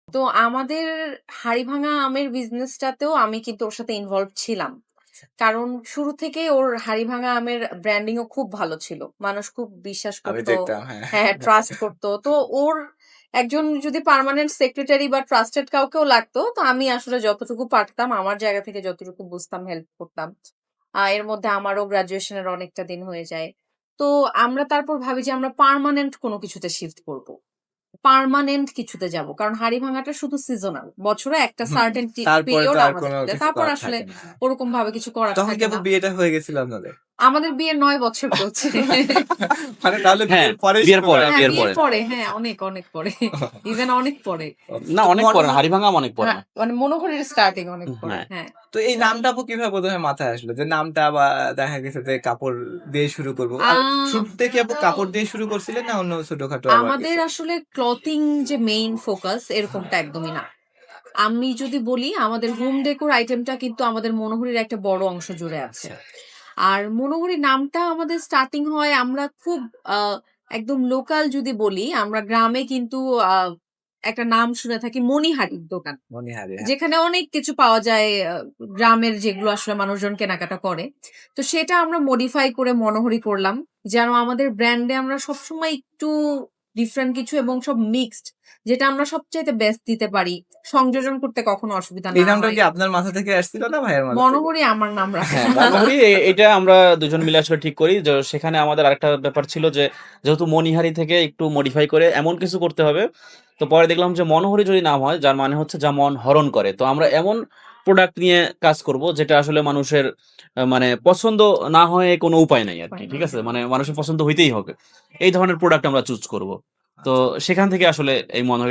তো আমাদের হাড়িভাঙা আমের বিজনেসটাতেও আমি কিন্তু ওর সাথে ইনভলভ ছিলাম। কারণ শুরু থেকেই ওর হাড়িভাঙা আমের ব্র্যান্ডিং ও খুব ভালো ছিল। মানুষ খুব বিশ্বাস আমি করত। দেখতাম, হ্যাঁ। হ্যাঁ, ট্রাস্ট করত। তো ওর একজন যদি পার্মানেন্ট সেক্রেটারি বা ট্রাস্টেড কাউকেও লাগতো, তো আমি আসলে যতটুকু পারতাম আমার জায়গা থেকে যতটুকু বুঝতাম হেল্প করতাম। এর মধ্যে আমারও গ্র্যাজুয়েশনের অনেকটা দিন হয়ে যায়। তো আমরা তারপর ভাবি যে আমরা পার্মানেন্ট কোনো কিছুতে শিফট করব। পার্মানেন্ট কিছুতে যাব। কারণ হাড়িভাঙাটা শুধু সিজনাল। বছরে একটা হুম, সার্টেন তারপরে তো পিরিয়ড আর আমাদের কোনো চলে। কিছু তারপর করার আসলে থাকে না। ওরকম ভাবে কিছু করার তখন কি থাকে আপু না। বিয়েটা হয়ে গেছিল আপনাদের? আমাদের বিয়ে ৯ বছর চলছে। মানে তাহলে হ্যাঁ, বিয়ের পরেই বিয়ের শুরু পরে, করা হ্যাঁ, বিয়ের বিয়ের পরে। পরে। হ্যাঁ, অনেক পরে। ইভেন অনেক পরে। না, তো অনেক পরে না, মনোহর, হাড়িভাঙা অনেক পরে না। মানে মনোহরের স্টার্টিং অনেক পরে। হ্যাঁ। হ্যাঁ। তো এই নামটা আপু কিভাবে প্রথমে মাথায় আসলো যে নামটা বা দেখা গেছে যে কাপড় দিয়ে শুরু করবো? আ আর শুরুতে কি আপু কাপড় দিয়ে শুরু করছিলেন না অন্য ছোটখাটো আবার আমাদের কিছু? আসলে ক্লথিং যে মেইন ফোকাস এরকমটা একদমই না। আমি যদি বলি আমাদের হোম ডেকোর আইটেমটা কিন্তু আমাদের মনোহরীর একটা বড় অংশ জুড়ে আছে। আচ্ছা। আর মনোহরী নামটা আমাদের স্টার্টিং হয় আমরা খুব আ একদম লোকাল যদি বলি আমরা গ্রামে কিন্তু আ একটা নাম শুনে থাকি মনিহারির দোকান। মনিহারি, হ্যাঁ। যেখানে অনেক কিছু পাওয়া যায় গ্রামের যেগুলো আসলে মানুষজন কেনাকাটা করে। তো সেটা আমরা মডিফাই করে মনোহরি করলাম। যেন আমাদের ব্র্যান্ডে আমরা সবসময় একটু ডিফারেন্ট কিছু এবং সব মিক্সড যেটা আমরা সবচাইতে বেস্ট দিতে পারি। সংযোজন করতে কখনো অসুবিধা এই না নামটা হয়। কি আপনার মাথা থেকে আসছিল না ভাইয়ের মাথা থেকে? মনোহরি আমার নাম রাখা। হ্যাঁ, মনোহরি এটা আমরা দুজন মিলে আসলে ঠিক করি যে সেখানে আমাদের আরেকটা ব্যাপার ছিল যে যেহেতু মনিহারি থেকে একটু মডিফাই করে এমন কিছু করতে হবে। তো পরে দেখলাম যে মনোহরি যদি নাম হয় যার মানে হচ্ছে যা মন হরণ করে। তো আমরা এমন প্রোডাক্ট নিয়ে কাজ করব যেটা আসলে মানুষের মানে পছন্দ না হয়ে কোনো উপায় নাই আরকি। ঠিক আছে? মানে মানুষের পছন্দ হইতেই হবে। এই ধরনের প্রোডাক্ট আমরা চুজ করব। তো আচ্ছা। সেখান থেকে আসলে এই মনোহরি